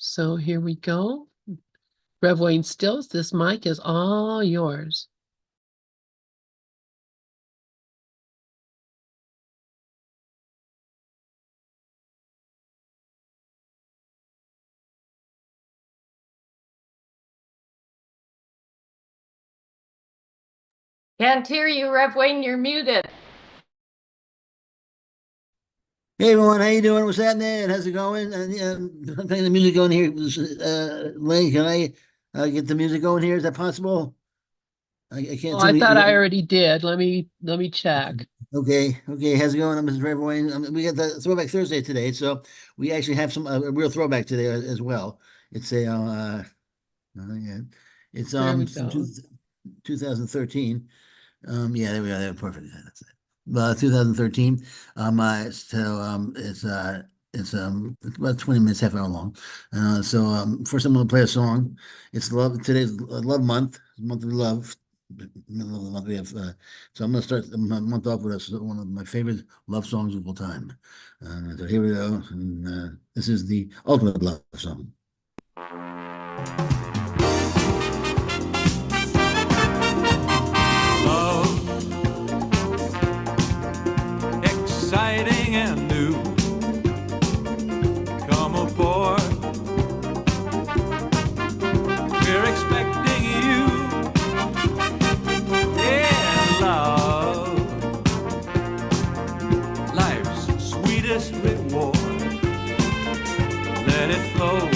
So here we go. Rev Wayne Stills, this mic is all yours. Can't hear you, Rev Wayne, you're muted. Hey everyone, how you doing? What's happening? How's it going? I'm playing the music going here. Lane, can I get the music going here? Is that possible? I can't Oh, tell I thought I me. already did. Let me check. Okay. How's it going? I'm Mrs. Wayne. We got the Throwback Thursday today, so we actually have some a real throwback today as well. It's a yeah, it's There we from go. 2013. Yeah, there we go. There, perfect. That's it. 2013. It's about 20 minutes, half hour long. First I'm gonna play a song. It's love. Today's love month, month of love. Middle of the month we have. So I'm gonna start the month off with one of my favorite love songs of all time. So here we go. And this is the ultimate love song. Exciting and new. Come aboard. We're expecting you. Yeah, love. Life's sweetest reward. Let it flow.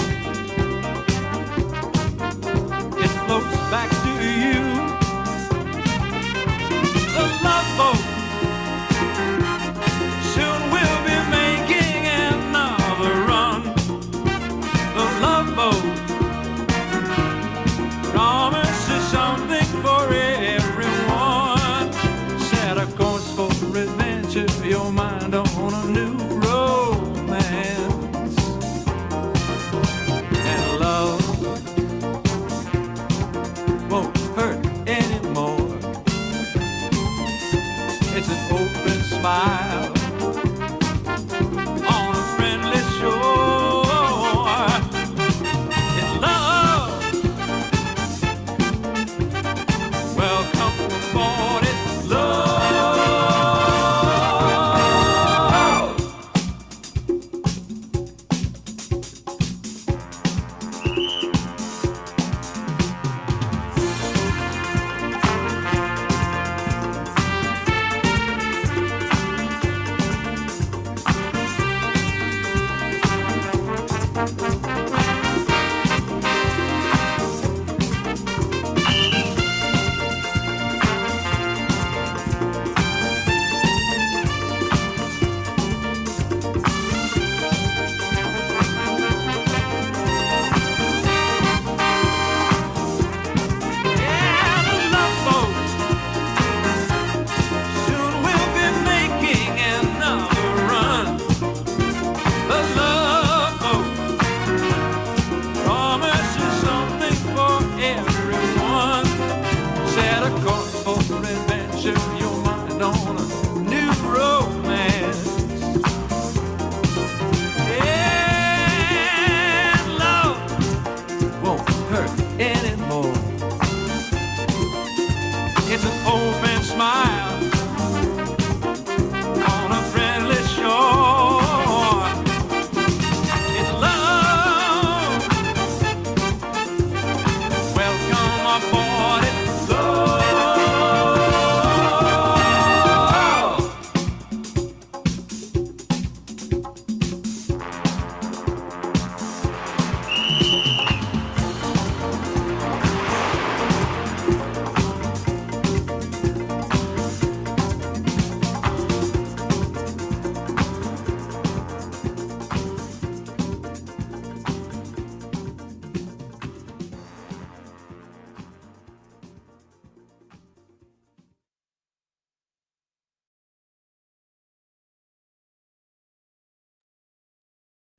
It floats back to you. The love boat. Soon we'll be making another run. The love boat promises something for everyone. Set a course for adventure, your mind on a new romance. And love won't hurt anymore. It's an open smile on a friendly shore. It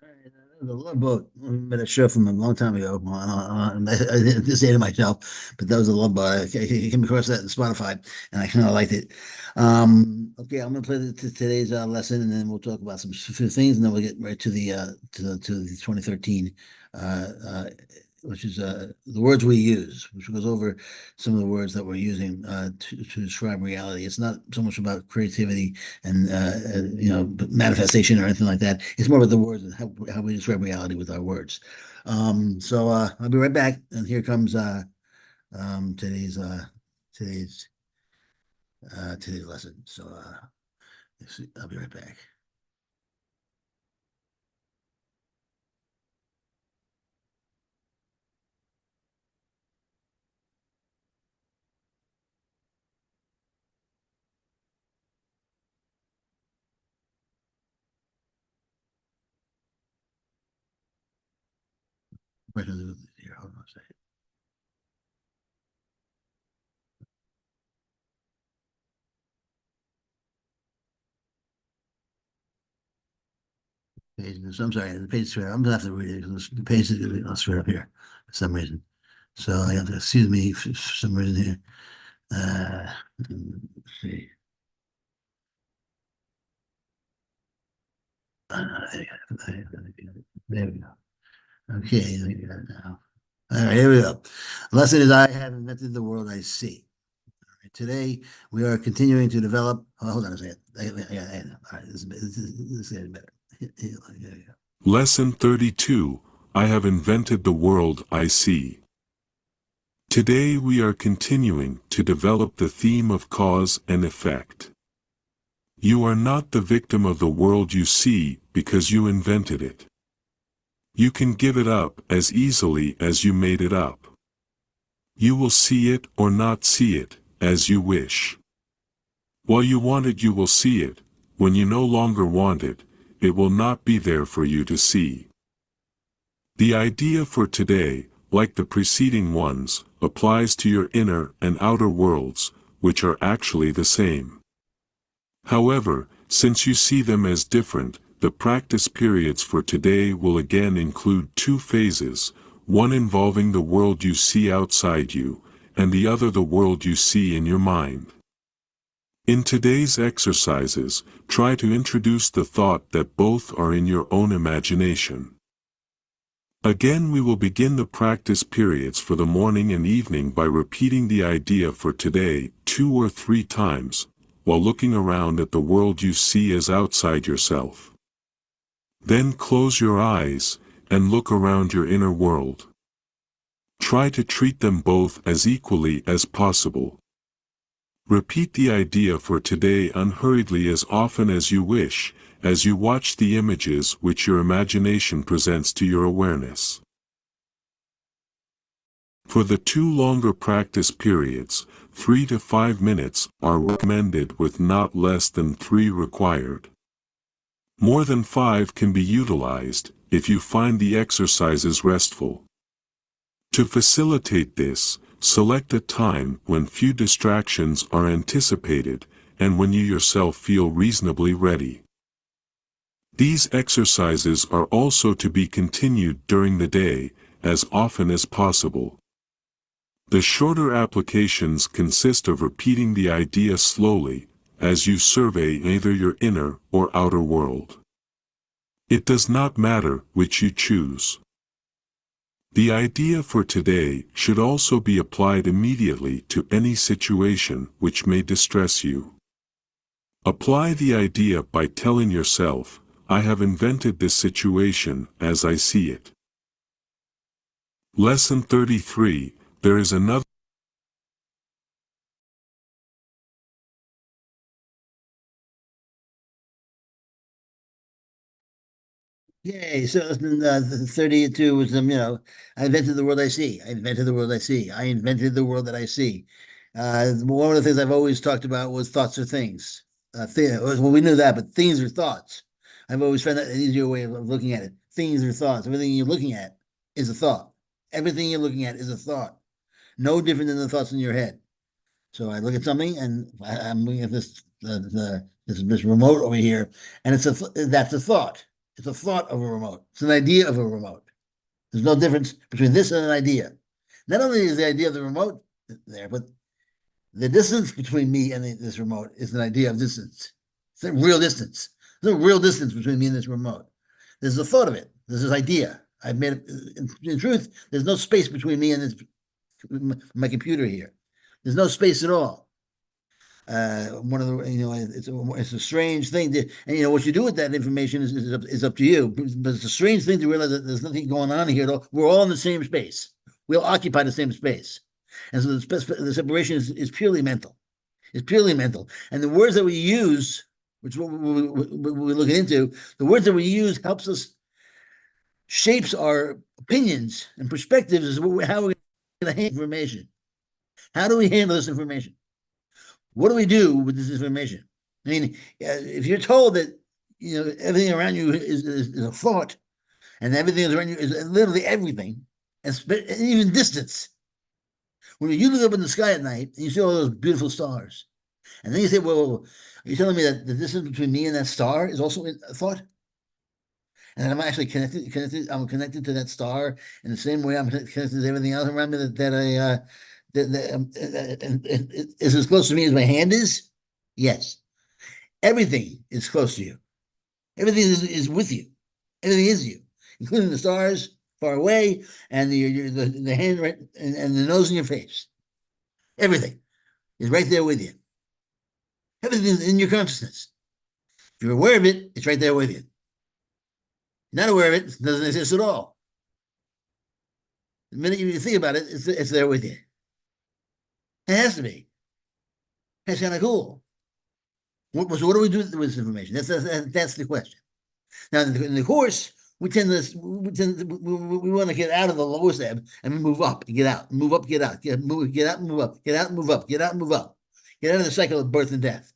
The Love Boat. I remember a show from a long time ago. I didn't say to myself, but that was a Love Boat. I came across that on Spotify, and I kind of liked it. Okay, I'm gonna play today's lesson, and then we'll talk about some few things, and then we'll get right to the 2013, which is the words we use, which goes over some of the words that we're using to describe reality. It's not so much about creativity and manifestation or anything like that. It's more about the words and how we describe reality with our words. So I'll be right back, and here comes today's today's lesson. So I'll be right back. Here, hold on a second. I'm sorry, the page straight. I'm gonna have to read it because the page is straight up here for some reason. So I have to excuse me for some reason here. Let's see. There we go. Okay, there we go now. All right, here we go. Lesson is I have invented the world I see. All right, today we are continuing to develop. Oh, hold on a second. All right, this is getting better. Here we go. Lesson 32. I have invented the world I see. Today we are continuing to develop the theme of cause and effect. You are not the victim of the world you see because you invented it. You can give it up as easily as you made it up. You will see it or not see it, as you wish. While you want it, you will see it. When you no longer want it, it will not be there for you to see. The idea for today, like the preceding ones, applies to your inner and outer worlds, which are actually the same. However, since you see them as different, the practice periods for today will again include two phases, one involving the world you see outside you, and the other the world you see in your mind. In today's exercises, try to introduce the thought that both are in your own imagination. Again, we will begin the practice periods for the morning and evening by repeating the idea for today 2 or 3 times, while looking around at the world you see as outside yourself. Then close your eyes and look around your inner world. Try to treat them both as equally as possible. Repeat the idea for today unhurriedly as often as you wish, as you watch the images which your imagination presents to your awareness. For the 2 longer practice periods, 3 to 5 minutes are recommended with not less than 3 required. More than 5 can be utilized if you find the exercises restful. To facilitate this, select a time when few distractions are anticipated and when you yourself feel reasonably ready. These exercises are also to be continued during the day, as often as possible. The shorter applications consist of repeating the idea slowly, as you survey either your inner or outer world. It does not matter which you choose. The idea for today should also be applied immediately to any situation which may distress you. Apply the idea by telling yourself, I have invented this situation as I see it. Lesson 33, there is another Yay, so the 32 was, I invented the world I see. I invented the world I see. I invented the world that I see. One of the things I've always talked about was thoughts are things. Well, we knew that, but things are thoughts. I've always found that an easier way of looking at it. Things are thoughts. Everything you're looking at is a thought. Everything you're looking at is a thought. No different than the thoughts in your head. So I look at something, and I'm looking at this remote over here, and that's a thought. It's a thought of a remote. It's an idea of a remote. There's no difference between this and an idea. Not only is the idea of the remote there, but the distance between me and this remote is an idea of distance. It's a real distance. There's no real distance between me and this remote. There's the thought of it. There's this idea. I've made it. In truth, there's no space between me and my computer here. There's no space at all. One of the, it's a strange thing and what you do with that information is up to you. But it's a strange thing to realize that there's nothing going on here. We're all in the same space. We all occupy the same space, and so the separation is purely mental. It's purely mental, and the words that we use, which we're looking into, the words that we use helps us shapes our opinions and perspectives as how we're going to handle information. How do we handle this information? What do we do with this information? I mean, if you're told that everything around you is a thought, and everything around you is literally everything, and even distance. When you look up in the sky at night and you see all those beautiful stars, and then you say, "Well, are you telling me that the distance between me and that star is also a thought?" And I'm actually connected. I'm connected to that star in the same way I'm connected to everything else around me is as close to me as my hand is. Yes, everything is close to you. Everything is with you. Everything is you, including the stars far away and the hand right and the nose in your face. Everything is right there with you. Everything is in your consciousness. If you're aware of it, it's right there with you. Not aware of it doesn't exist at all. The minute you think about it, it's there with you. It has to be. That's kind of cool. So what do we do with this information? That's the question. Now, in the course, we want to get out of the lowest ebb and move up and get out, move up, get out, get out and move up, get out and move up, get out and move up, get out of the cycle of birth and death.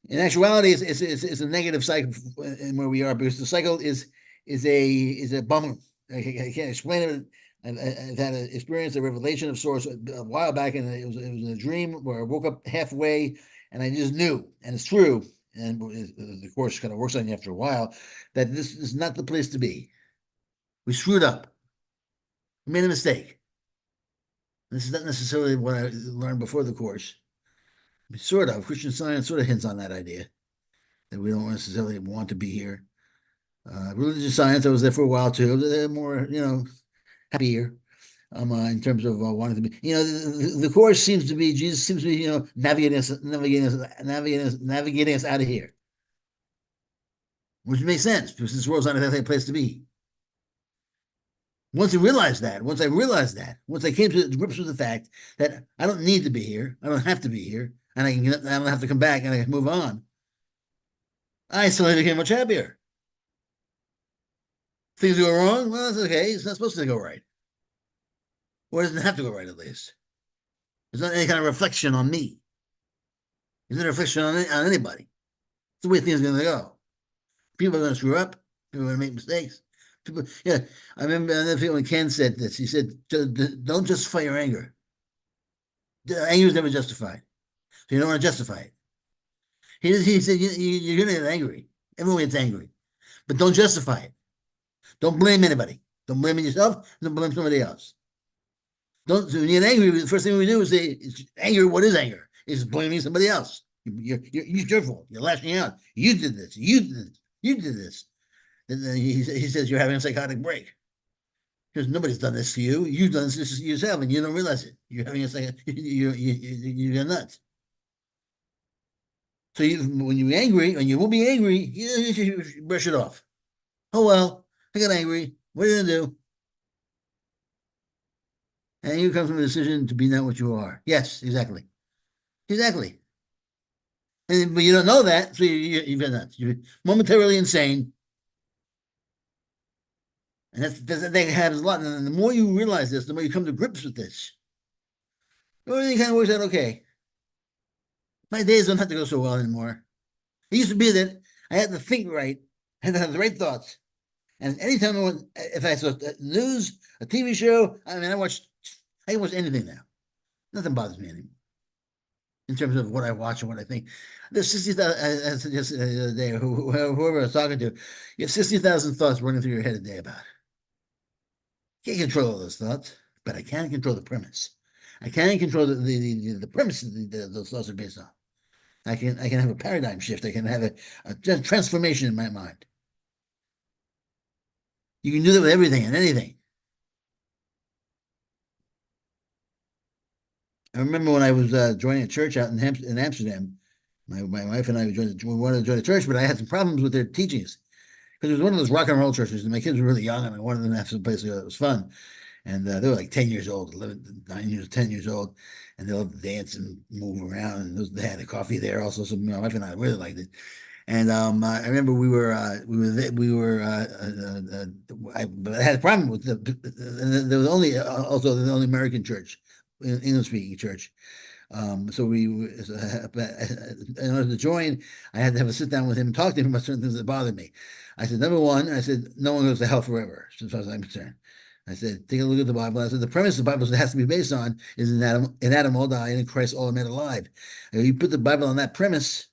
In actuality, it's a negative cycle in where we are, because the cycle is a bummer. I can't explain it. I've had an experience, a revelation of sorts a while back, and it was a dream where I woke up halfway, and I just knew, and it's true, and the course kind of works on you after a while, that this is not the place to be. We screwed up. We made a mistake. This is not necessarily what I learned before the course. Sort of. Christian Science sort of hints on that idea, that we don't necessarily want to be here. Religious Science, I was there for a while too. They're more, happier in terms of wanting to be. The course seems to be, Jesus seems to be, navigating us out of here, which makes sense because this world's not a place to be. Once I realized that, once I came to grips with the fact that I don't need to be here, I don't have to be here, and I don't have to come back and I can move on, I suddenly became much happier. Things go wrong, well, that's okay. It's not supposed to go right. Or it doesn't have to go right, at least. There's not any kind of reflection on me. There's no reflection on anybody. It's the way things are going to go. People are going to screw up. People are going to make mistakes. I remember when Ken said this. He said, "Don't justify your anger. Anger is never justified, so you don't want to justify it." He said, "You're going to get angry. Everyone gets angry, but don't justify it. Don't blame anybody. Don't blame yourself. Don't blame somebody else. So when you get angry, the first thing we do is say, anger. What is anger? It's blaming somebody else. You're your fault. You're lashing out. You did this. You did this. You did this." And then he says, "You're having a psychotic break." Because nobody's done this to you. You've done this to yourself, and you don't realize it. You're having a psychotic. You're nuts. So when you're angry, and you will be angry, you brush it off. Oh well, I got angry. What are you gonna do? And you come from a decision to be not what you are. Yes, exactly. But you don't know that, so you've been nuts. You're momentarily insane. And that happens a lot. And the more you realize this, the more you come to grips with this, everything kind of works out okay. My days don't have to go so well anymore. It used to be that I had to think right, I had to have the right thoughts. And anytime if I saw news, a TV show, I can watch anything now. Nothing bothers me anymore. in terms of what I watch and what I think. There's 60,000, as I suggested the other day, whoever I was talking to, you have 60,000 thoughts running through your head a day about it. Can't control all those thoughts, but I can control the premise. I can control the premise that those thoughts are based on. I can have a paradigm shift. I can have a transformation in my mind. You can do that with everything and anything. I remember when I was joining a church out in Amsterdam. My wife and I wanted to join a church, but I had some problems with their teachings because it was one of those rock and roll churches, and my kids were really young, and I wanted them to have some place that was fun. And they were like 10 years old, 11, 9 years, 10 years old, and they loved to dance and move around. And they had a coffee there also. So my wife and I really liked it. And I remember I had a problem with there was only also the only American church, English speaking church. So in order to join, I had to have a sit down with him and talk to him about certain things that bothered me. I said, number one, I said, no one goes to hell forever, as far as I'm concerned. I said, take a look at the Bible. I said, the premise the Bible has to be based on is in Adam all died, and in Christ all are made alive. If you put the Bible on that premise,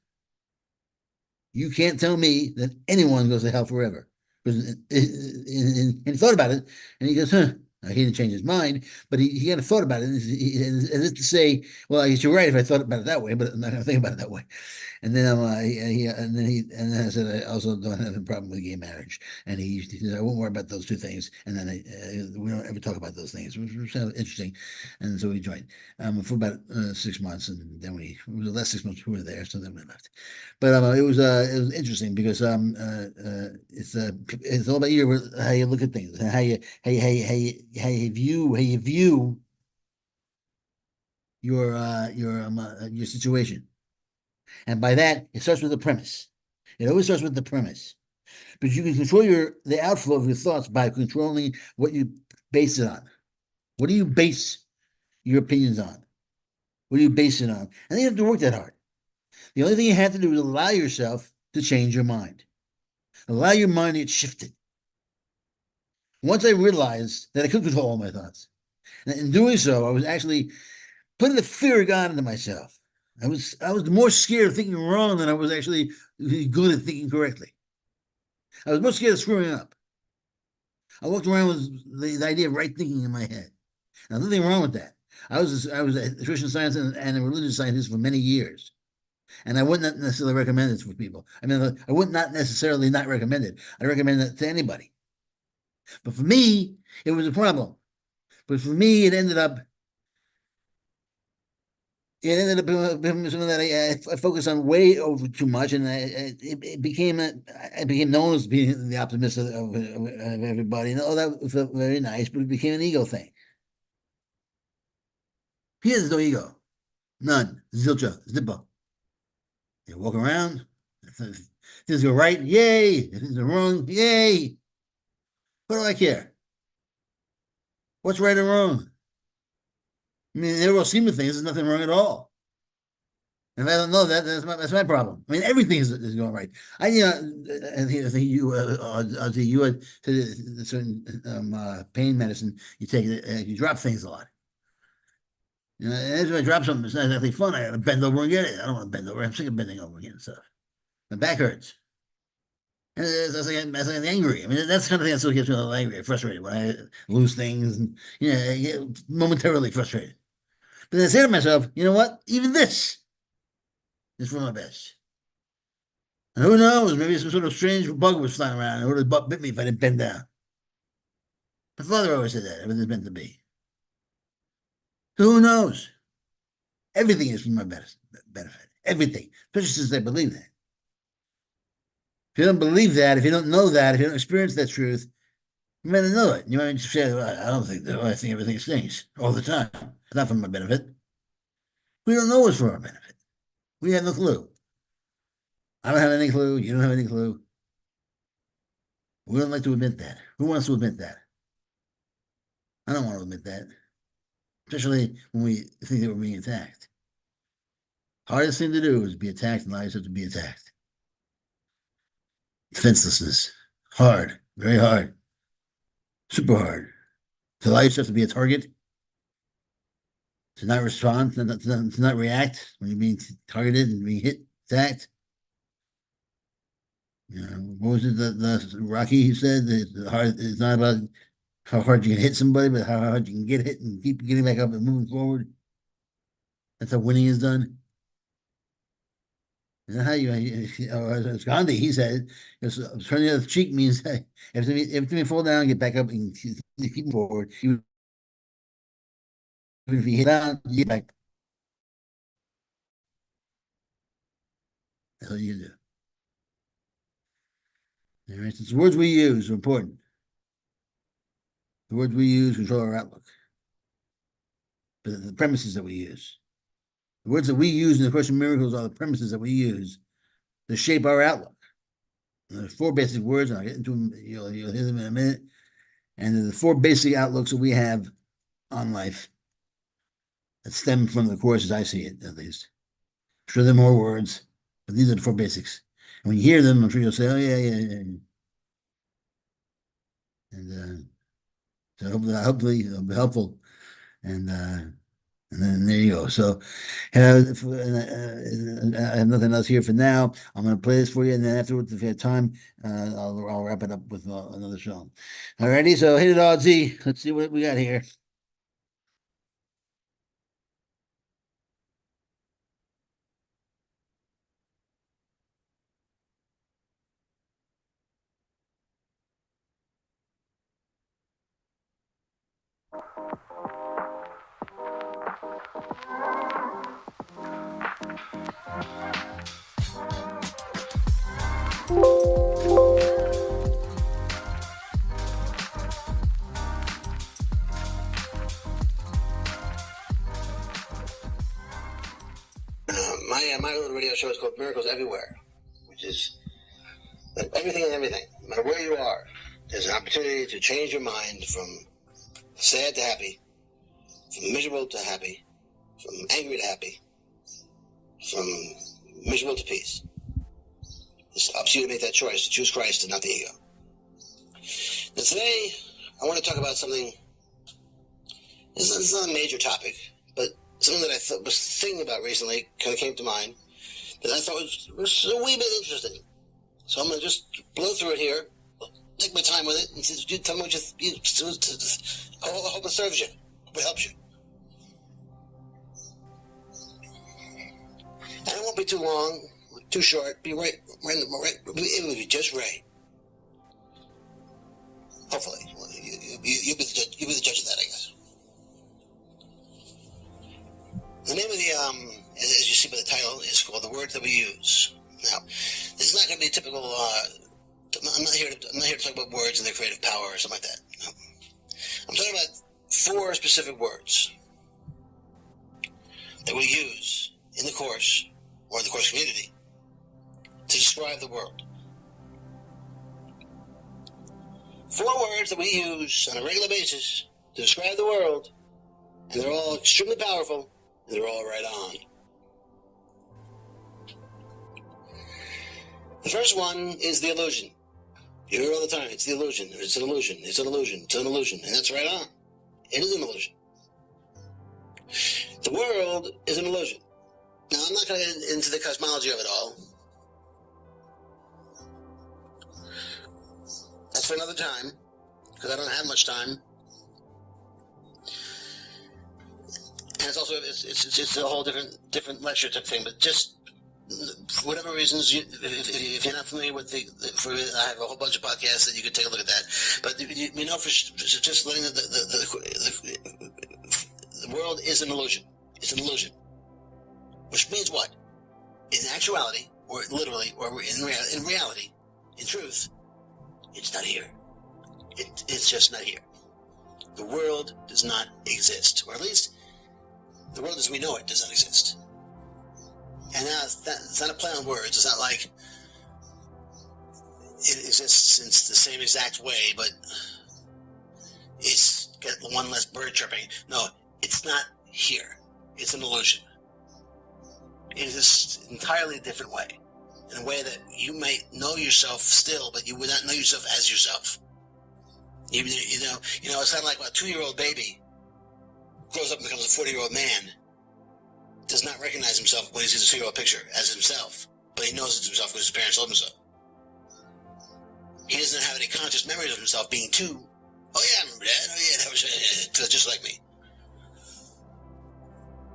you can't tell me that anyone goes to hell forever. And he thought about it, and he goes, huh. He didn't change his mind, but he kind of thought about it. And it's to say, well, I guess you're right if I thought about it that way, but I'm not going to think about it that way. And then I said, I also don't have a problem with gay marriage. And he said, I won't worry about those two things. And then we don't ever talk about those things, which was kind of interesting. And so we joined for about 6 months, and then it was the last 6 months we were there, so then we left. But it was interesting because it's all about how you look at things and how you view your situation. And by that, it starts with the premise. It always starts with the premise. But you can control the outflow of your thoughts by controlling what you base it on. What do you base your opinions on? What do you base it on? And you have to work that hard. The only thing you have to do is allow yourself to change your mind. Allow your mind to get shifted. Once I realized that I could control all my thoughts, and in doing so, I was actually putting the fear of God into myself. I was more scared of thinking wrong than I was actually good at thinking correctly. I was more scared of screwing up. I walked around with the idea of right thinking in my head. Now, nothing wrong with that. I was a Christian Science and a religious scientist for many years. And I wouldn't necessarily recommend it for people. I mean, I would not necessarily not recommend it. I recommend it to anybody. But for me, it was a problem. But for me, it ended up being something that I focused on way over too much, and I became known as being the optimist of everybody. And that felt very nice, but it became an ego thing. Here's no ego, none, zilcha, zippo. You walk around, things go right, yay. Things go wrong, yay. What do I care? What's right or wrong? I mean, in the overall scheme of things, there's nothing wrong at all. And if I don't know that, that's my problem. I mean, everything is going right. I think you had a certain pain medicine you take, you drop things a lot. You know, and if I drop something, it's not exactly fun. I got to bend over and get it. I don't want to bend over. I'm sick of bending over and getting stuff. My back hurts. And that's like I'm angry. I mean, that's the kind of thing that still gets me a little angry, frustrated when I lose things, and I get momentarily frustrated. But then I say to myself, you know what? Even this is for my best. And who knows? Maybe some sort of strange bug was flying around and it would have bit me if I didn't bend down. My father always said that everything's meant to be. So who knows? Everything is for my benefit. Everything. Especially since I believe that. If you don't believe that, if you don't know that, if you don't experience that truth, you might not know it. You might just say, well, I don't think that. I think everything stinks all the time. It's not for my benefit. We don't know what's for our benefit. We have no clue. I don't have any clue. You don't have any clue. We don't like to admit that. Who wants to admit that? I don't want to admit that. Especially when we think that we're being attacked. Hardest thing to do is be attacked and allow yourself to be attacked. Defenselessness. Hard. Very hard. Super hard. To allow yourself to be a target to not respond, to not react when you're being targeted and being hit, attacked. You know, what was it the Rocky he said that it's not about how hard you can hit somebody, but how hard you can get hit and keep getting back up and moving forward. That's how winning is done. And how as Gandhi, he said, turn the other cheek means hey, every time you fall down, get back up and keep forward. Even if you hit down, you get back. That's all you do. All right, so the words we use are important. The words we use control our outlook. But the premises that we use. The words that we use in the Course in Miracles are the premises that we use to shape our outlook. And there's 4 basic words, and I'll get into them, you'll hear them in a minute. And they're the 4 basic outlooks that we have on life that stem from the Course as I see it, at least. I'm sure there are more words, but these are the 4 basics. And when you hear them, I'm sure you'll say, oh, yeah. And so hopefully it'll be helpful. And then there you go. So I have nothing else here for now. I'm going to play this for you, and then afterwards, if you have time, I'll wrap it up with another song. Alrighty, so hit it, Ozzy. Let's see what we got here. My little radio show is called Miracles Everywhere, which is everything and everything. No matter where you are, there's an opportunity to change your mind from sad to happy, from miserable to happy, from angry to happy, from miserable to peace. It's up to you to make that choice, to choose Christ and not the ego. Now today, I want to talk about something, it's not a major topic, but something that I was thinking about recently, kind of came to mind, that I thought was a wee bit interesting. So I'm going to just blow through it here, take my time with it, and tell me what you I hope it serves you, hope it helps you. And it won't be too long, too short, be right, it will be just right. Hopefully. You'll be the judge of that, I guess. The name of the, as you see by the title, is called The Words That We Use. Now, this is not going to be a typical, I'm not here to talk about words and their creative power or something like that. No. I'm talking about 4 specific words that we use in the Course, or in the Course community, to describe the world. 4 words that we use on a regular basis to describe the world, and they're all extremely powerful, and they're all right on. The first one is the illusion. You hear it all the time. It's the illusion. It's an illusion. It's an illusion. It's an illusion. And that's right on. It is an illusion. The world is an illusion. Now, I'm not going to get into the cosmology of it all. That's for another time, because I don't have much time. And it's also, it's a whole different lecture type thing, but just for whatever reasons, if you're not familiar with I have a whole bunch of podcasts that you could take a look at that. But you know, for just letting the world is an illusion. It's an illusion, which means what? In actuality, or literally, or in reality, in truth, it's not here. It's just not here. The world does not exist, or at least the world as we know it does not exist. And now it's not a play on words. It's not like it exists in the same exact way, but it's got one less bird chirping. No, it's not here. It's an illusion. It is an entirely different way. In a way that you might know yourself still, but you would not know yourself as yourself. You know, it's kind of like a 2-year-old baby grows up and becomes a 40-year-old man does not recognize himself when he sees a 2-year-old picture as himself, but he knows it's himself because his parents told him so. He doesn't have any conscious memories of himself being 2. Oh yeah, I remember that. Oh yeah, that was just like me.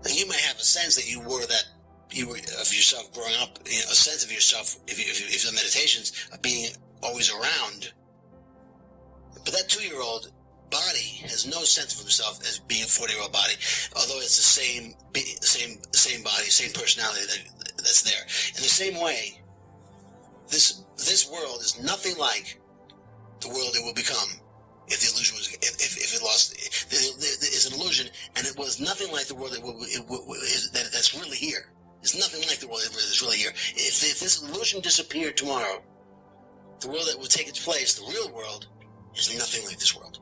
And you might have a sense that you were of yourself growing up, a sense of yourself, if you've done meditations, of being always around. But that 2-year-old body has no sense of himself as being a 40-year-old body, although it's the same body, same personality that's there. In the same way, this world is nothing like the world it will become if the illusion was, if it lost, it's an illusion, and it was nothing like the world that's really here. It's nothing like the world that's really here. If this illusion disappeared tomorrow, the world that would take its place, the real world, is nothing like this world.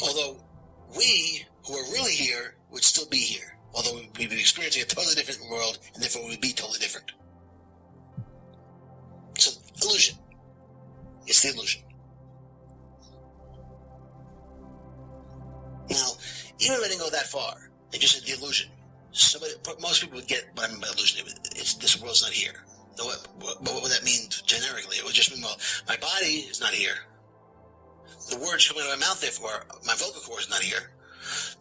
Although we, who are really here, would still be here. Although we'd be experiencing a totally different world, and therefore we'd be totally different. So, illusion. It's the illusion. Now, even if I didn't go that far, and just said the illusion, most people would get what I mean by illusion. This world's not here. What would that mean generically? It would just mean, well, my body is not here. The words coming out of my mouth, therefore, my vocal cord is not here.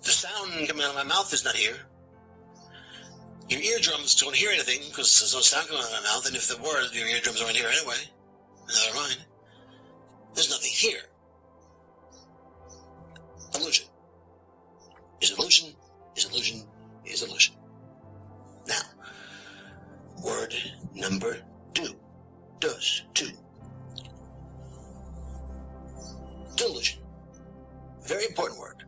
The sound coming out of my mouth is not here. Your eardrums don't hear anything because there's no sound coming out of my mouth, and if the word, your eardrums aren't here anyway, neither are mine. There's nothing here. Illusion. Is illusion, is illusion, is illusion. Now, word number 2. Two. Delusion. Very important word.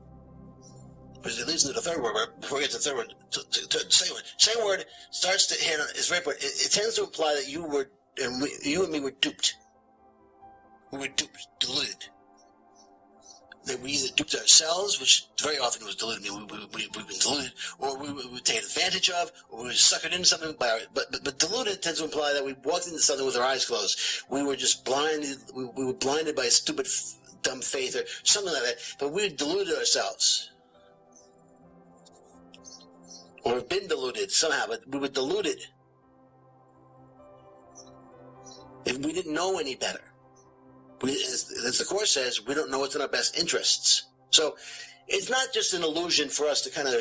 Because it leads into the third word. Before we get to the third word, to the second word. Second word starts to hit on, is very important. It tends to imply that you and me were duped. We were duped, deluded. That we either duped ourselves, which very often was deluded. I mean, we've been deluded, or we were taken advantage of, or we were suckered into something by our. But deluded tends to imply that we walked into something with our eyes closed. We were just blinded. We were blinded by a stupid, dumb faith or something like that. But we deluded ourselves, or have been deluded somehow. But we were deluded. If we didn't know any better. As the Course says, we don't know what's in our best interests. So it's not just an illusion for us to kind of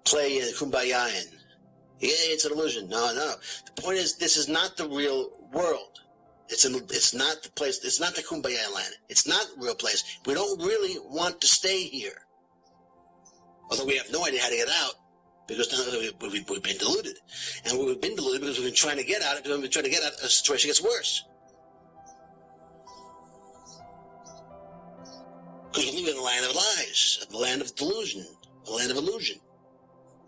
play kumbaya in. Yeah, it's an illusion. No. The point is, this is not the real world. It's not the place. It's not the kumbaya land. It's not the real place. We don't really want to stay here. Although we have no idea how to get out, because we've been deluded. And we've been deluded because we've been trying to get out. Because we've been trying to get out, the situation gets worse. Because we live in the land of lies, the land of delusion, the land of illusion,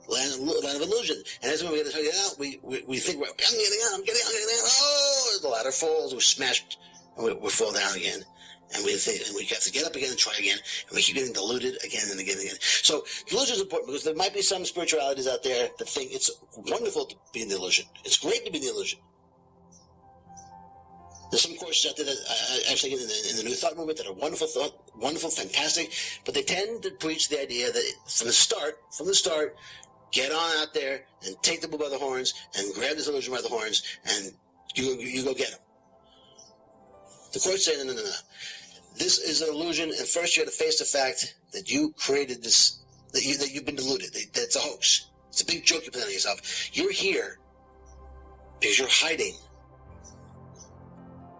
land of illusion. And as we get out, we think, I'm getting out. Oh, the ladder falls, we're smashed, and we fall down again. And we think, and we have to get up again and try again, and we keep getting deluded again and again and again. So delusion is important because there might be some spiritualities out there that think it's wonderful to be in the illusion. It's great to be in the illusion. There's some courses out there that I've taken in the New Thought movement that are wonderful, fantastic, but they tend to preach the idea that from the start, get on out there and take the bull by the horns and grab this illusion by the horns and you go get him. The Course saying, no. This is an illusion, and first you have to face the fact that you created this, that you've been deluded. That's a hoax. It's a big joke you play on yourself. You're here because you're hiding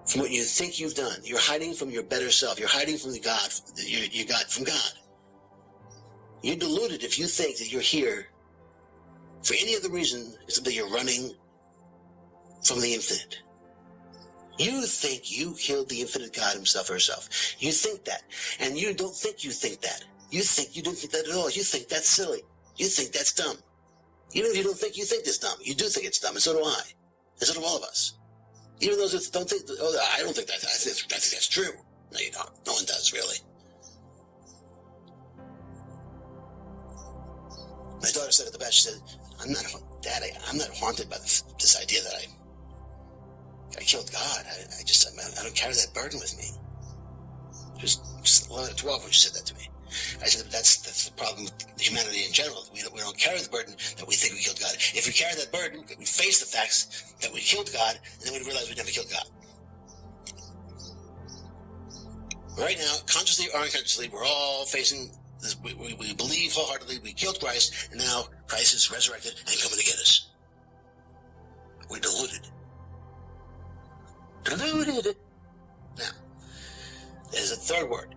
from what you think you've done. You're hiding from your better self. You're hiding from the God you got from God. You're deluded if you think that you're here for any other reason except that you're running from the infinite. You think you killed the infinite God himself or herself. You think that. And you don't think you think that. You think you don't think that at all. You think that's silly. You think that's dumb. Even if you don't think you think it's dumb, you do think it's dumb, and so do I. And so do all of us. Even those who don't think, I don't think that, I think that's true. No, you don't. No one does, really. My daughter said at the back, she said, Daddy, I'm not haunted by this idea that I killed God. I don't carry that burden with me. Just 11 or 12 when she said that to me. I said, that's the problem with humanity in general. We don't carry the burden that we think we killed God. If we carry that burden, we face the facts that we killed God, and then we realize we never killed God. Right now, consciously or unconsciously, we're all facing this. We believe wholeheartedly we killed Christ, and now Christ is resurrected and coming to get us. We're deluded. Deluded. Now, there's a third word.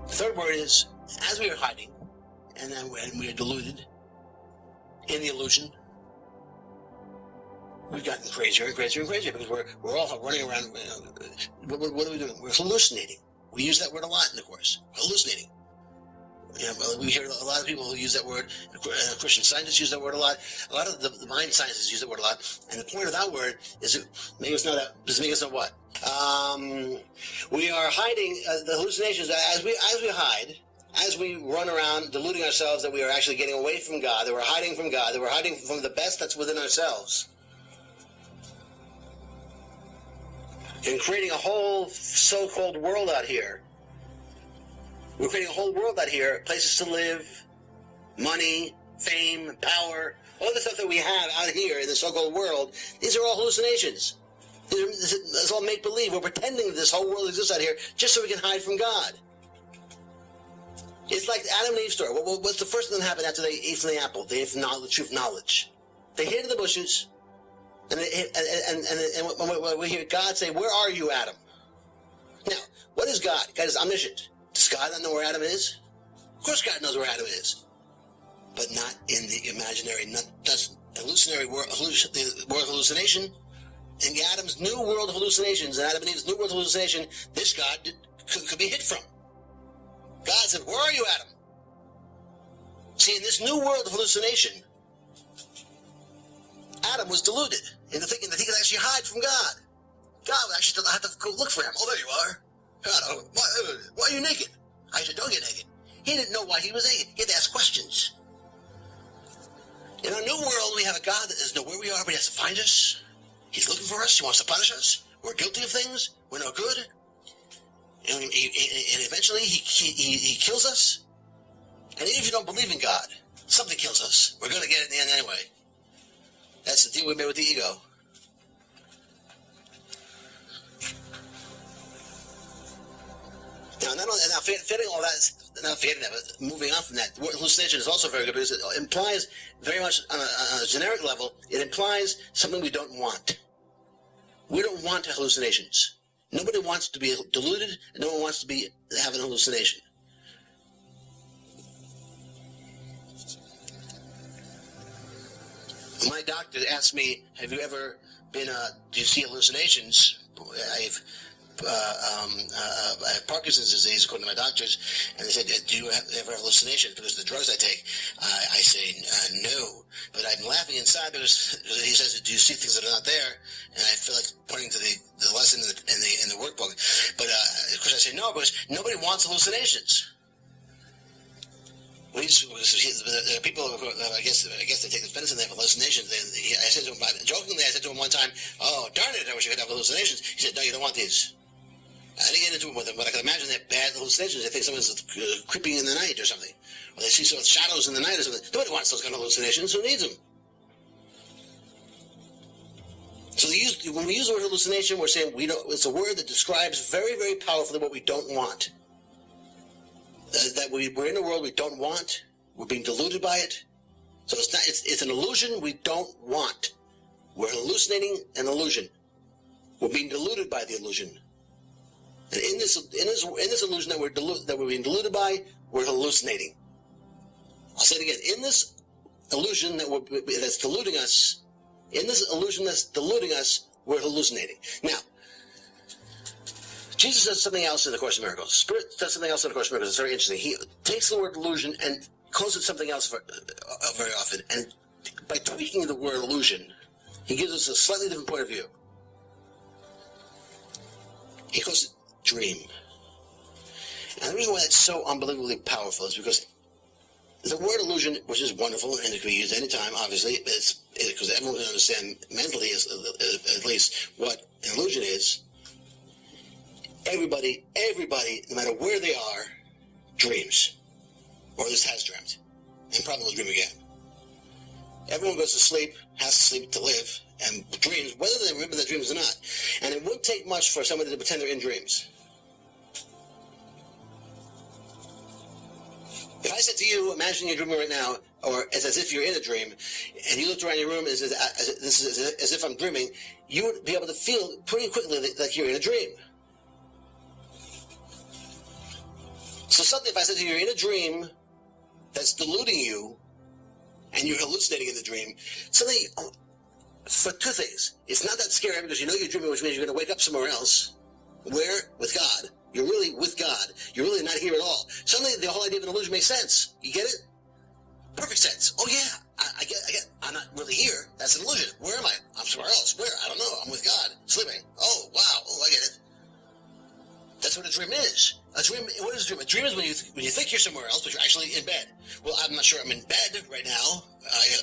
The third word is, as we are hiding, and then when we are deluded in the illusion, we've gotten crazier and crazier and crazier because we're all running around. What are we doing? We're hallucinating. We use that word a lot in the Course. Hallucinating. We hear a lot of people who use that word. Christian scientists use that word a lot. A lot of the mind scientists use that word a lot. And the point of that word is to make us know that. Does it make us know what? We are hiding the hallucinations as we hide. As we run around deluding ourselves that we are actually getting away from God, that we're hiding from God, that we're hiding from the best that's within ourselves. And creating a whole so-called world out here. We're creating a whole world out here, places to live, money, fame, power, all the stuff that we have out here in the so-called world. These are all hallucinations. It's all make-believe. We're pretending that this whole world exists out here just so we can hide from God. It's like the Adam and Eve story. What's the first thing that happened after they ate from the apple? They ate from the tree of knowledge. They hid in the bushes. And we hear God say, "Where are you, Adam?" Now, what is God? God is omniscient. Does God not know where Adam is? Of course God knows where Adam is. But not in the imaginary, that's hallucinatory world hallucination. In Adam's new world of hallucinations, and Adam and Eve's new world of hallucination, this God could be hid from. God said, "Where are you, Adam?" See, in this new world of hallucination, Adam was deluded into thinking that he could actually hide from God. God would actually have to go look for him. "Oh, there you are. God, why are you naked?" I said, "Don't get naked." He didn't know why he was naked. He had to ask questions. In our new world, we have a God that doesn't know where we are, but he has to find us. He's looking for us. He wants to punish us. We're guilty of things. We're no good. And eventually he kills us. And even if you don't believe in God, something kills us. We're going to get it in the end anyway. That's the deal we made with the ego. Now forgetting all that, not forgetting that, but moving on from that, the word hallucination is also very good because it implies very much on a generic level, it implies something we don't want. We don't want hallucinations. Nobody wants to be deluded, and no one wants to have an hallucination. My doctor asked me, "Have you ever been? Do you see hallucinations?" I have Parkinson's disease, according to my doctors, and they said, "Do you ever have hallucinations because of the drugs I take?" I say, "No," but I'm laughing inside because he says, "Do you see things that are not there?" And I feel like pointing to the lesson in the workbook. But of course, I say no because nobody wants hallucinations. There are people who, I guess they take this medicine, they have hallucinations. I said to him, jokingly, one time, "Oh, darn it, I wish I could have hallucinations." He said, "No, you don't want these." I didn't get into it with them, but I can imagine they have bad hallucinations. They think someone's creeping in the night or something. Or they see some shadows in the night or something. Nobody wants those kind of hallucinations. Who needs them? So when we use the word hallucination, we're saying it's a word that describes very, very powerfully what we don't want. That we're in a world we don't want. We're being deluded by it. So it's an illusion we don't want. We're hallucinating an illusion. We're being deluded by the illusion. And in this illusion that we're being deluded by, we're hallucinating. I'll say it again. In this illusion that's deluding us, we're hallucinating. Now, Jesus says something else in the Course of Miracles. Spirit says something else in the Course of Miracles. It's very interesting. He takes the word illusion and calls it something else very often. And by tweaking the word illusion, he gives us a slightly different point of view. He calls it dream. And the reason why that's so unbelievably powerful is because the word illusion, which is wonderful and it can be used any time, obviously, because everyone can understand mentally at least what an illusion is. everybody, no matter where they are, dreams. Or at least has dreamt. And probably will dream again. Everyone goes to sleep, has to sleep to live, and dreams, whether they remember their dreams or not. And it wouldn't take much for somebody to pretend they're in dreams. If I said to you, imagine you're dreaming right now, or it's as if you're in a dream, and you looked around your room as if I'm dreaming, you would be able to feel pretty quickly like you're in a dream. So suddenly if I said to you, you're in a dream that's deluding you, and you're hallucinating in the dream, suddenly, for two things, it's not that scary because you know you're dreaming, which means you're going to wake up somewhere else. Where? With God. You're really with God. You're really not here at all. Suddenly, the whole idea of an illusion makes sense. You get it? Perfect sense. Oh yeah, I get. I'm not really here. That's an illusion. Where am I? I'm somewhere else. Where? I don't know. I'm with God, sleeping. Oh wow. Oh, I get it. That's what a dream is. A dream. What is a dream? A dream is when you think you're somewhere else, but you're actually in bed. Well, I'm not sure I'm in bed right now.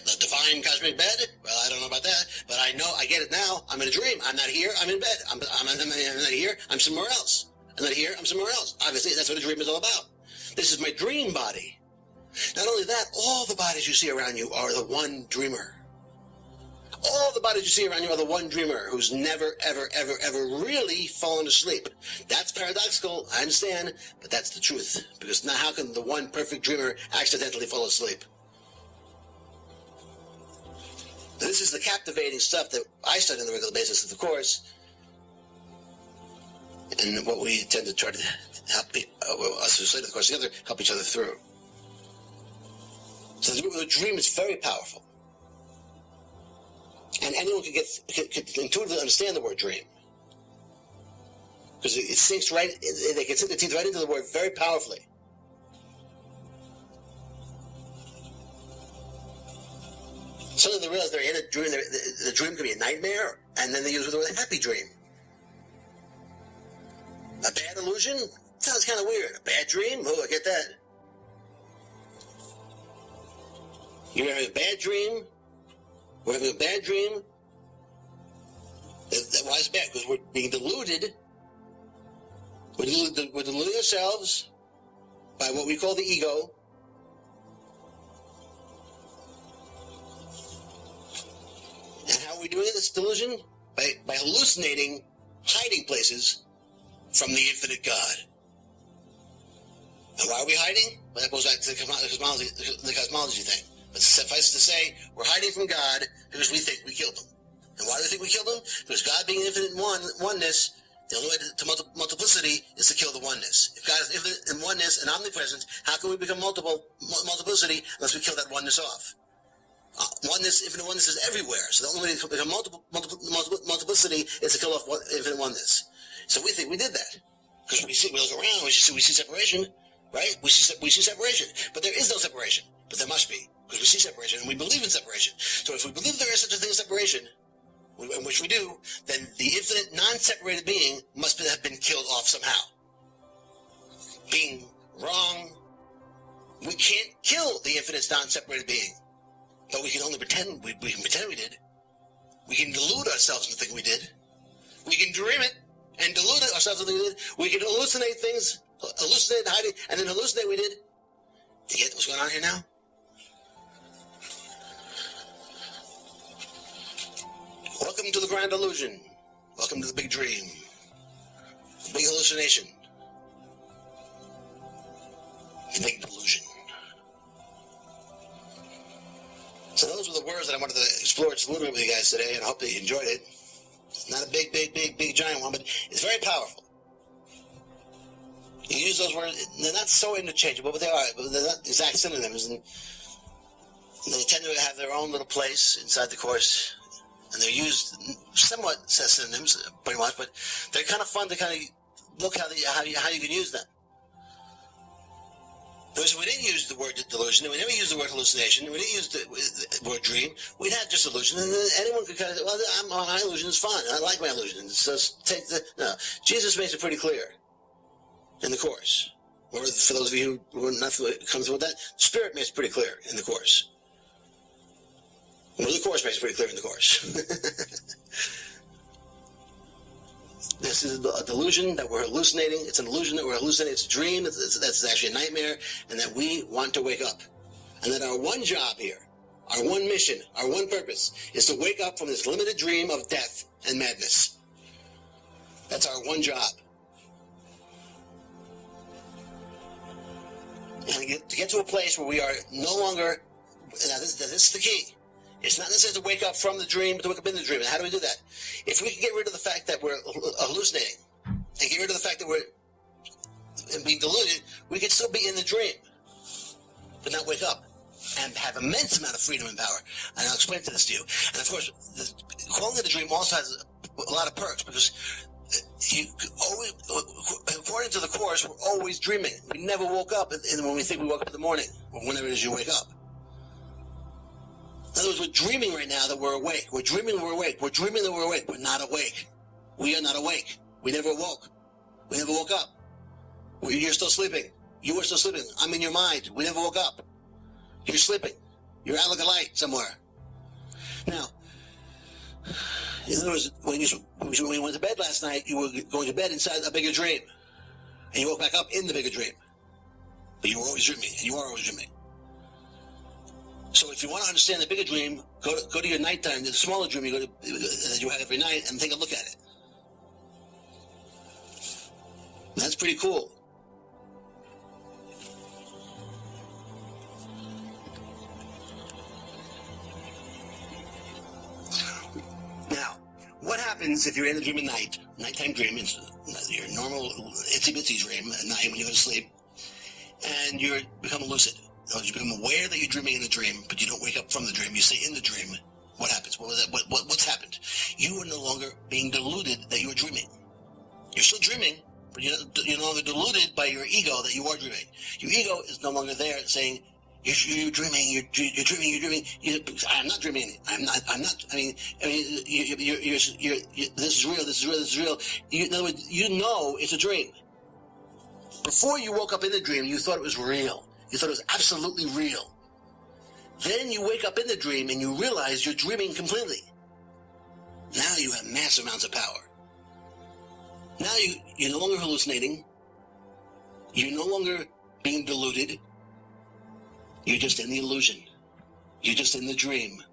The divine cosmic bed. Well, I don't know about that, but I know I get it now. I'm in a dream. I'm not here. I'm in bed. I'm not here. I'm somewhere else. I'm not here. I'm somewhere else. Obviously, that's what a dream is all about. This is my dream body. Not only that, all the bodies you see around you are the one dreamer. All the bodies you see around you are the one dreamer who's never, ever, ever, ever really fallen asleep. That's paradoxical, I understand, but that's the truth. Because now how can the one perfect dreamer accidentally fall asleep? This is the captivating stuff that I study on a regular basis of the Course, and what we tend to try to help us who study the Course together help each other through. So the dream is very powerful. And anyone can intuitively understand the word dream. Because it sinks right, they can sink their teeth right into the word very powerfully. Suddenly they realize they're in a dream, the dream can be a nightmare, and then they use the word happy dream. A bad illusion? Sounds kind of weird. A bad dream? Oh, I get that. You're having a bad dream? We're having a bad dream? Why is it bad? Because we're being deluded. We're deluding ourselves by what we call the ego. And how are we doing this delusion? By hallucinating hiding places from the infinite God. And why are we hiding? Well, that goes back to the cosmology thing. But suffice to say, we're hiding from God because we think we killed him. And why do we think we killed him? Because God being infinite oneness, the only way to multiplicity is to kill the oneness. If God is infinite in oneness and omnipresent, how can we become multiplicity unless we kill that oneness off? Oneness, infinite oneness is everywhere. So the only way to become multiplicity is to kill off infinite oneness. So we think we did that. Because we look around, we see separation, right? We see separation. But there is no separation. But there must be. Because we see separation and we believe in separation. So if we believe there is such a thing as separation, which we do, then the infinite non-separated being must have been killed off somehow. Being wrong, we can't kill the infinite non-separated being. But we can only pretend we can pretend we did. We can delude ourselves into thinking we did. We can dream it and delude ourselves into thinking we did. We can hallucinate things, hallucinate and hide it, and then hallucinate we did. Do you get what's going on here now? Welcome to the grand illusion. Welcome to the big dream. The big hallucination. The big delusion. So those were the words that I wanted to explore just a little bit with you guys today, and I hope that you enjoyed it. It's not a big, giant one, but it's very powerful. You use those words, they're not so interchangeable, but they are. But they're not exact synonyms, and they tend to have their own little place inside the Course. And they're used somewhat as synonyms, pretty much, but they're kind of fun to kind of look how you can use them. Because we didn't use the word delusion, we never used the word hallucination, we didn't use the word dream. We had just illusion, and anyone could kind of say, well, my illusion is fun. I like my illusion. So no. Jesus makes it pretty clear in the Course. Or for those of you who are not comfortable with that, the Spirit makes it pretty clear in the Course. Well, the Course makes it pretty clear in the Course. This is a delusion that we're hallucinating. It's an illusion that we're hallucinating. It's a dream. That's actually a nightmare, and that we want to wake up. And that our one job here, our one mission, our one purpose is to wake up from this limited dream of death and madness. That's our one job. And to get to a place where we are no longer, now this is the key. It's not necessarily to wake up from the dream, but to wake up in the dream. And how do we do that? If we can get rid of the fact that we're hallucinating and get rid of the fact that we're being deluded, we can still be in the dream, but not wake up and have immense amount of freedom and power. And I'll explain this to you. And of course, calling it a dream also has a lot of perks, because you always, according to the Course, we're always dreaming. We never woke up when we think we woke up in the morning, or whenever it is you wake up. In other words, we're dreaming right now that we're awake. We're dreaming we're awake. We're dreaming that we're awake. We're not awake. We are not awake. We never woke. We never woke up. You're still sleeping. You are still sleeping. I'm in your mind. We never woke up. You're sleeping. You're out like a light somewhere. Now, in other words, when you went to bed last night, you were going to bed inside a bigger dream. And you woke back up in the bigger dream. But you were always dreaming, and you are always dreaming. So if you want to understand the bigger dream, go to your nighttime, the smaller dream that you have every night, and take a look at it. That's pretty cool. Now, what happens if you're in a dream at night, nighttime dream, your normal itsy-bitsy dream at night when you go to sleep, and you become lucid? You become aware that you're dreaming in a dream, but you don't wake up from the dream. You stay in the dream. What happens? What's happened? You are no longer being deluded that you are dreaming. You're still dreaming, but you're no longer deluded by your ego that you are dreaming. Your ego is no longer there saying, you're dreaming, you're dreaming. I'm not dreaming. I'm not. I mean, this is real. This is real. In other words, you know it's a dream. Before you woke up in the dream, you thought it was real. You thought it was absolutely real. Then you wake up in the dream and you realize you're dreaming completely. Now you have massive amounts of power. Now you're no longer hallucinating. You're no longer being deluded. You're just in the illusion. You're just in the dream.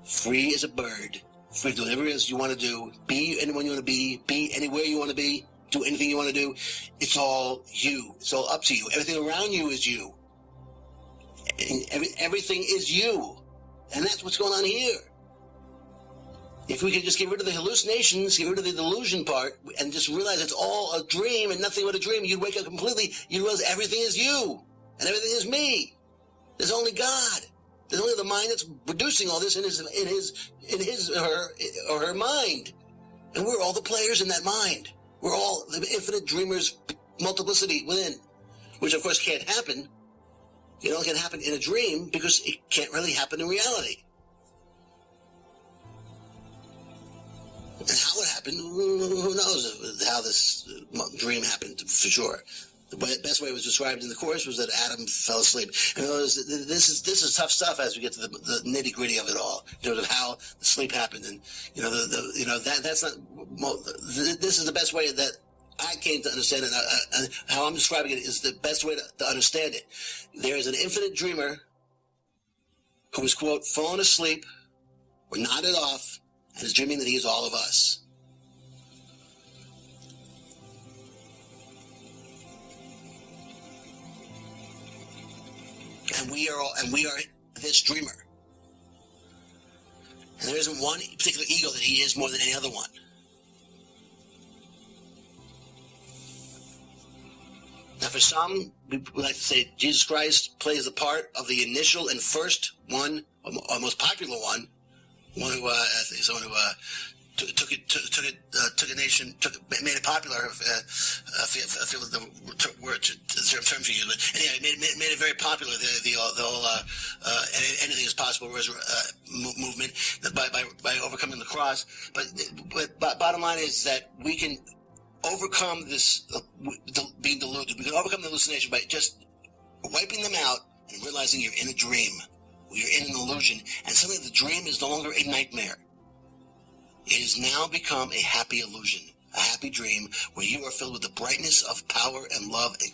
Free as a bird. Free to do whatever it is you want to do. Be anyone you want to be anywhere you want to be. Do anything you want to do. It's all you. It's all up to you. Everything around you is you. And everything is you. And that's what's going on here. If we could just get rid of the hallucinations, get rid of the delusion part, and just realize it's all a dream and nothing but a dream, you'd wake up completely. You'd realize everything is you. And everything is me. There's only God. There's only the mind that's producing all this in his or her mind. And we're all the players in that mind. We're all the infinite dreamers, multiplicity within, which of course can't happen. It only can happen in a dream because it can't really happen in reality. And how it happened, who knows how this dream happened for sure. The best way it was described in the Course was that Adam fell asleep. And this is tough stuff as we get to the nitty gritty of it all, in terms of how the sleep happened, and that's not. This is the best way that I came to understand it. And how I'm describing it is the best way to understand it. There is an infinite dreamer who is, quote, fallen asleep or nodded off and is dreaming that he is all of us. And we are this dreamer. And there isn't one particular ego that he is more than any other one. Now for some, we like to say Jesus Christ plays the part of the initial and first one, or most popular one who someone who took a nation, made it popular. I feel the term for you. Anyway, made it very popular. The whole anything is possible movement by overcoming the cross. But bottom line is that we can overcome this being deluded. We can overcome the hallucination by just wiping them out and realizing you're in a dream. You're in an illusion, and suddenly the dream is no longer a nightmare. It has now become a happy illusion, a happy dream where you are filled with the brightness of power and love, and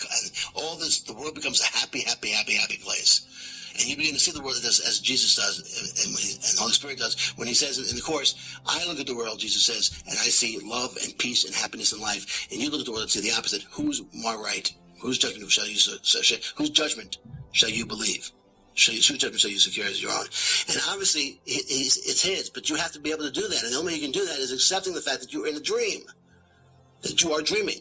all this, the world becomes a happy place. And you begin to see the world as Jesus does, and the Holy Spirit does. When he says in the Course, I look at the world, Jesus says, and I see love and peace and happiness in life. And you look at the world and see the opposite. Who's my right? Whose judgment shall you believe? Whose judgment shall you secure as your own? And obviously, it's his, but you have to be able to do that. And the only way you can do that is accepting the fact that you're in a dream, that you are dreaming.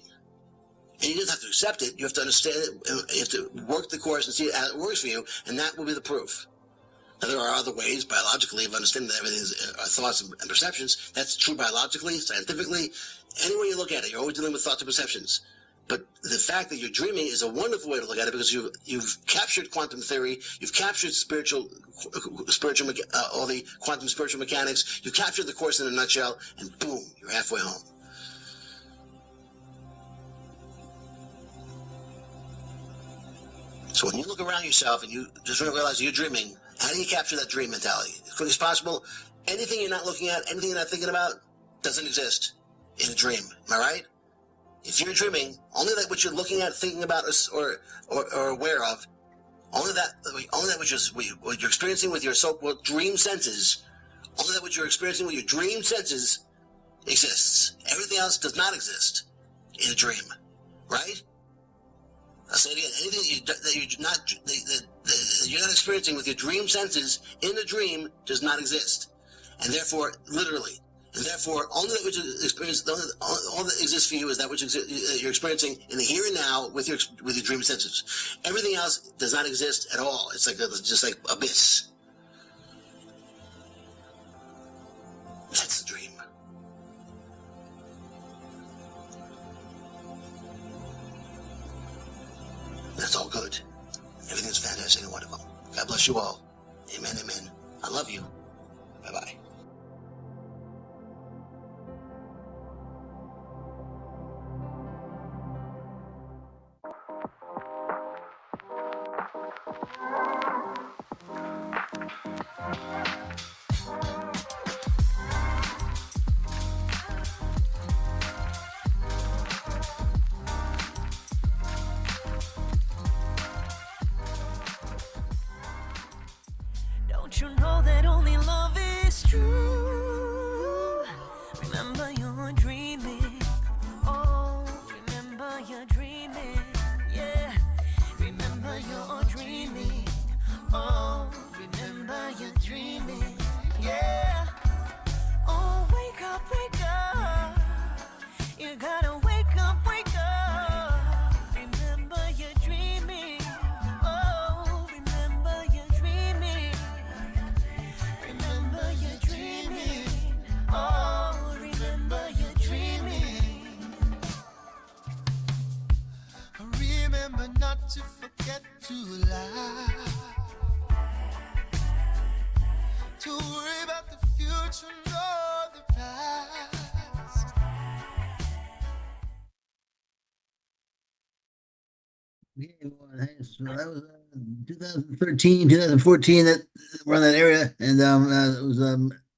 And you just have to accept it. You have to understand it. You have to work the Course and see how it works for you, and that will be the proof. Now, there are other ways, biologically, of understanding that everything is thoughts and perceptions. That's true biologically, scientifically. Any way you look at it, you're always dealing with thoughts and perceptions. But the fact that you're dreaming is a wonderful way to look at it, because you've captured quantum theory, you've captured all the quantum spiritual mechanics, you've captured the Course in a nutshell, and boom, you're halfway home. So when you look around yourself and you just realize you're dreaming, how do you capture that dream mentality? As quick as possible. Anything you're not looking at, anything you're not thinking about, doesn't exist in a dream. Am I right? If you're dreaming, only that which you're looking at, thinking about, or aware of, only that which is what you're experiencing with your so-called dream senses, only that which you're experiencing with your dream senses exists. Everything else does not exist in a dream. Right? I'll say it again. Anything that you're not experiencing with your dream senses in the dream does not exist, and therefore, literally, and therefore, only that which is experienced, all that exists for you is that which you're experiencing in the here and now with your dream senses. Everything else does not exist at all. It's just like abyss. That's the dream. That's all good. Everything's fantastic and wonderful. God bless you all. Amen, amen. I love you. Bye-bye. Don't you know that only love is true? Remember you're dreaming. Oh, remember you're dreaming. Yeah, remember you're dreaming. Oh, remember you're dreaming. Yeah. Oh, wake up, wake up. You gotta wake up, wake up. Remember you're dreaming. Oh, remember you're dreaming. Remember you're dreaming. Oh, remember you're dreaming. Remember not to forget to laugh, to worry about the future nor the past. Okay, well, hey, so that was 2013, 2014, that around that area, and it was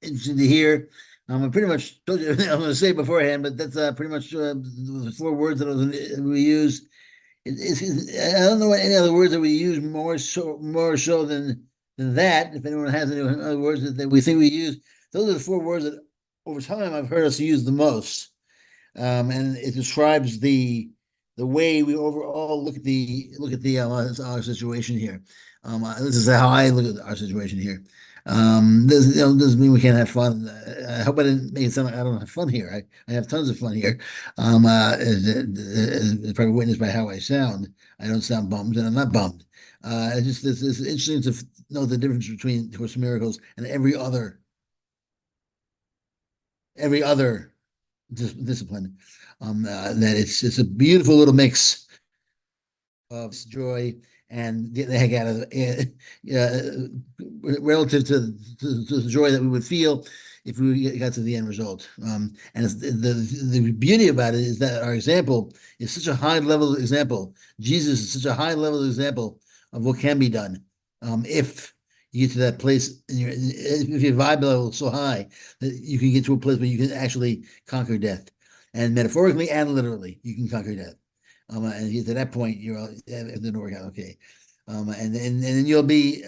interesting to hear. I pretty much told you everything I was going to say beforehand, but that's pretty much the 4 words that we used. I don't know any other words that we use more so than that. If anyone has any other words that we think we use, those are the 4 words that over time I've heard us use the most, and it describes the way we overall look at our situation here. This is how I look at our situation here. This doesn't mean we can't have fun. I hope I didn't make it sound like I don't have fun here. I have tons of fun here. As probably witnessed by how I sound. I don't sound bummed, and I'm not bummed. It's interesting to know the difference between Course in Miracles and every other discipline. That it's a beautiful little mix of joy and get the heck out of it, relative to the joy that we would feel if we got to the end result. And the beauty about it is that our example is such a high level example. Jesus is such a high level example of what can be done if you get to that place, if your vibe level is so high that you can get to a place where you can actually conquer death. and metaphorically and literally, you can conquer death. And if you get to that point, you're all, it didn't work out. Okay. And then you'll be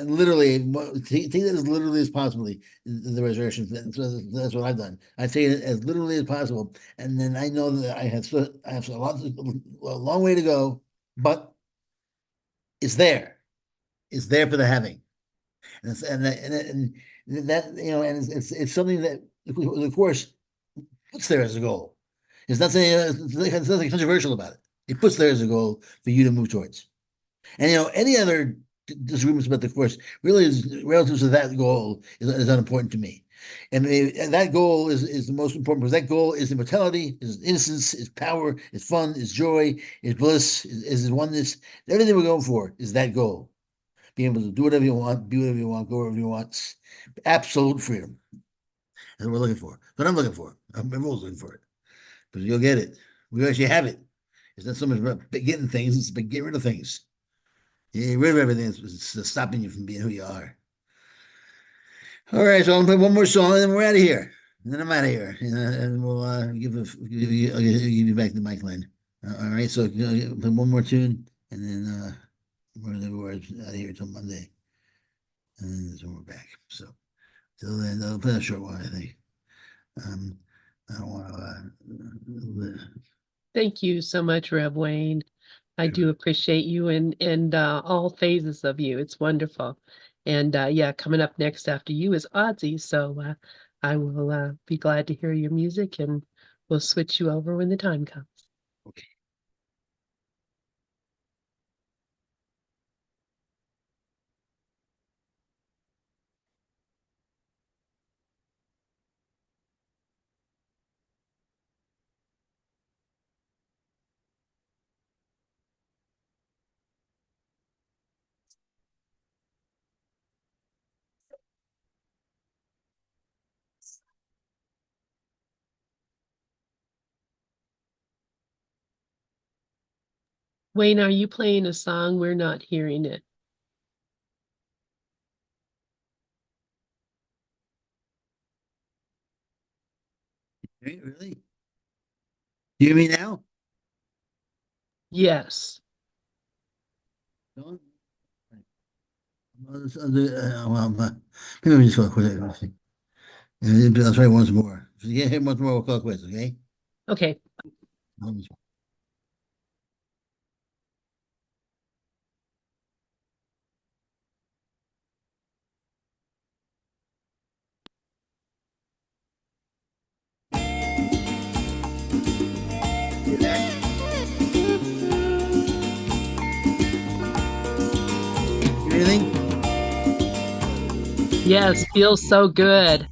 literally take that as literally as possible. The resurrection. That's what I've done. I take it as literally as possible, and then I know that I have a long way to go, but it's there. It's there for the having, and that and it's something that the course puts there as a goal. It's nothing controversial about it. It puts there as a goal for you to move towards. And any other disagreements about the course really is relative to that goal is unimportant to me. And that goal is the most important, because that goal is immortality, is innocence, is power, is fun, is joy, is bliss, is oneness. Everything we're going for is that goal. Being able to do whatever you want, be whatever you want, go wherever you want. Absolute freedom. That's what we're looking for. That's what I'm looking for. I'm always looking for it. But you'll get it. We actually have it. It's not so much about getting things, it's about getting rid of things. You get rid of everything that's stopping you from being who you are. All right, so I'll play one more song and then we're out of here. And then I'm out of here. And we'll give you back the mic line. All right, so play one more tune and then we're out of here until Monday. And then we're back. So till then, I'll play a short one, I think. I don't want to. Thank you so much, Rev Wayne. I do appreciate you and all phases of you. It's wonderful. And yeah, coming up next after you is Ozzy. So I will be glad to hear your music, and we'll switch you over when the time comes. Okay. Wayne, are you playing a song? We're not hearing it. Really? You hear me now? Yes. No? Maybe we just go quick. I'll try once more. If you can't hear once more, we'll call it quits, okay? Okay. Anything? Yes, feels so good.